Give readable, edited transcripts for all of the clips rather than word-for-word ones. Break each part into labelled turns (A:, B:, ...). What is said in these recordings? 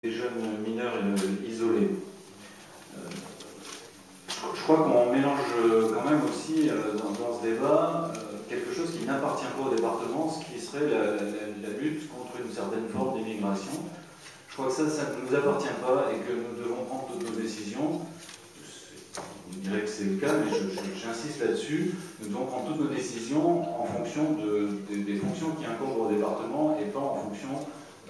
A: Les jeunes mineurs isolés. Je crois qu'on mélange quand même aussi dans ce débat quelque chose qui n'appartient pas au département, ce qui serait la lutte contre une certaine forme d'immigration. Je crois que ça ne nous appartient pas et que nous devons prendre toutes nos décisions. Je dirais que c'est le cas, mais j'insiste là-dessus. Nous devons prendre toutes nos décisions en fonction des fonctions qui incombent au département et pas en fonction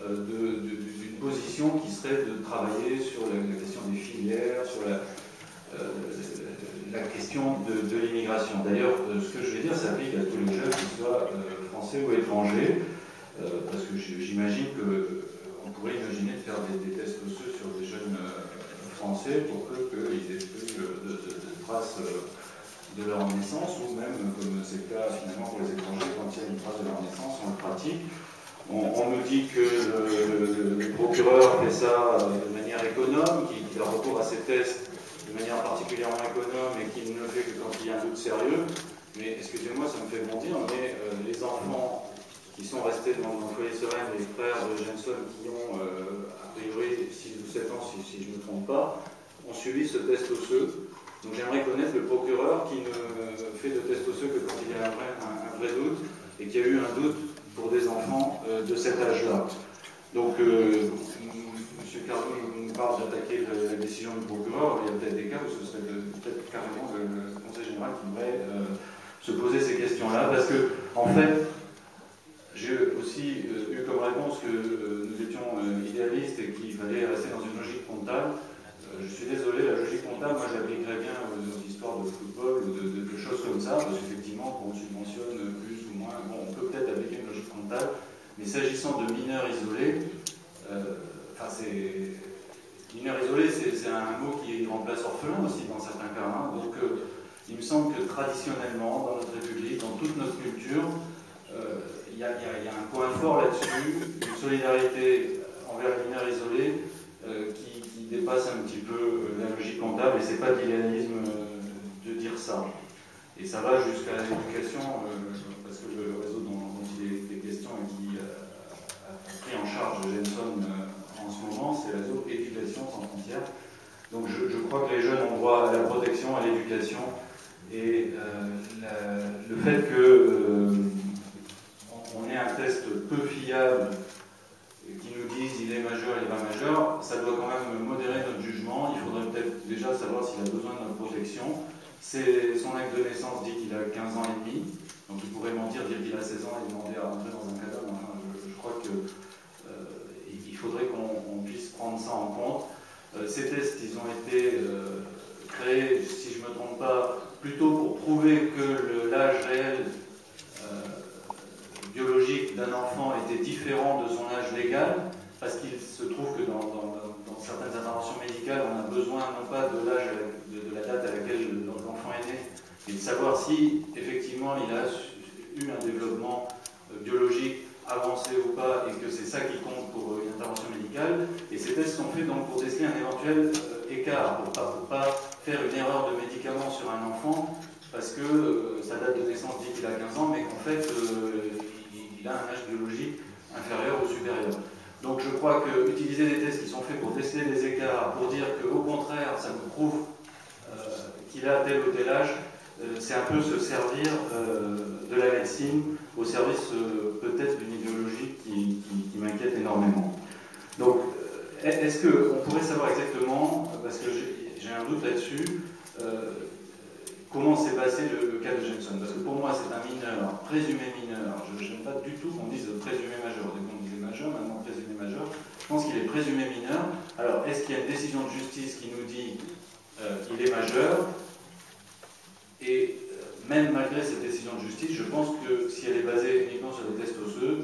A: d'une position qui serait de travailler sur la question des filières, sur la question de l'immigration. D'ailleurs, ce que je vais dire s'applique à tous les jeunes, qu'ils soient français ou étrangers, parce que j'imagine qu'on pourrait imaginer de faire des tests osseux sur des jeunes français pour qu'ils aient plus de traces de leur naissance, ou même, comme c'est le cas finalement pour les étrangers, quand il y a une trace de leur naissance, on le pratique. On nous dit que le procureur fait ça de manière économe, qu'il a recours à ces tests de manière particulièrement économe et qu'il ne le fait que quand il y a un doute sérieux. Mais excusez-moi, ça me fait bondir, mais les enfants qui sont restés dans le foyer serein, les frères de Jenson qui ont a priori 6 ou 7 ans, si je ne me trompe pas, ont suivi ce test osseux. Donc j'aimerais connaître le procureur qui ne fait de test osseux que quand il y a un vrai doute et qu'il y a eu un doute pour des enfants de cet âge-là. Donc, M. Cardot nous parle d'attaquer la décision du procureur. Il y a peut-être des cas où ce serait peut-être carrément le Conseil général qui devrait se poser ces questions-là. Parce que, en fait, j'ai aussi eu comme réponse que nous étions idéalistes et qu'il fallait rester dans une logique comptable. Je suis désolé, la logique comptable, moi j'appliquerais bien aux histoires de football ou de choses comme ça, parce qu'effectivement, quand on subventionne plus ou moins, bon, on peut peut-être appliquer une logique comptable, mais s'agissant de mineurs isolés, mineurs isolés, c'est un mot qui remplace orphelin aussi dans certains cas. Hein. Donc il me semble que traditionnellement, dans notre République, dans toute notre culture, il y a un point fort là-dessus, une solidarité envers les mineurs isolés qui dépasse un petit peu la logique comptable, et c'est pas de l'idéalisme de dire ça. Et ça va jusqu'à l'éducation, parce que le réseau dont il est question et qui a pris en charge Jenson en ce moment, c'est le réseau Éducation sans frontières. Donc je crois que les jeunes ont droit à la protection, à l'éducation, et le fait qu'on ait un test peu fiable qui nous disent il est majeur, il n'est pas majeur, ça doit quand même modérer notre jugement. Il faudrait peut-être déjà savoir s'il a besoin de notre protection. Son acte de naissance dit qu'il a 15 ans et demi, donc il pourrait mentir, dire qu'il a 16 ans et demander à rentrer dans un cadavre. Enfin, je crois qu'il faudrait qu'on puisse prendre ça en compte. Ces tests, ils ont été créés, si je ne me trompe pas, plutôt pour prouver que l'âge réel biologique d'un enfant était différent de son âge légal, parce qu'il se trouve que dans certaines interventions médicales, on a besoin non pas de l'âge, de la date à laquelle l'enfant est né, mais de savoir si effectivement il a eu un développement biologique avancé ou pas, et que c'est ça qui compte pour une intervention médicale. Et ces tests sont faits donc pour déceler un éventuel écart, pour pas faire une erreur de médicament sur un enfant, parce que sa date de naissance dit qu'il a 15 ans, mais qu'en fait il a un âge biologique inférieur ou supérieur. Donc je crois qu'utiliser des tests qui sont faits pour déceler des écarts, pour dire qu'au contraire ça nous prouve qu'il a tel ou tel âge, c'est un peu se servir de la médecine au service peut-être d'une idéologie qui m'inquiète énormément. Donc est-ce qu'on pourrait savoir exactement, parce que j'ai un doute là-dessus, comment s'est passé le cas de Jenson? Parce que pour moi, c'est un mineur, présumé mineur. Je n'aime pas du tout qu'on dise présumé majeur. Au début, on disait majeur, maintenant présumé majeur. Je pense qu'il est présumé mineur. Alors, est-ce qu'il y a une décision de justice qui nous dit qu'il est majeur? Et même malgré cette décision de justice, je pense que si elle est basée uniquement sur des tests osseux,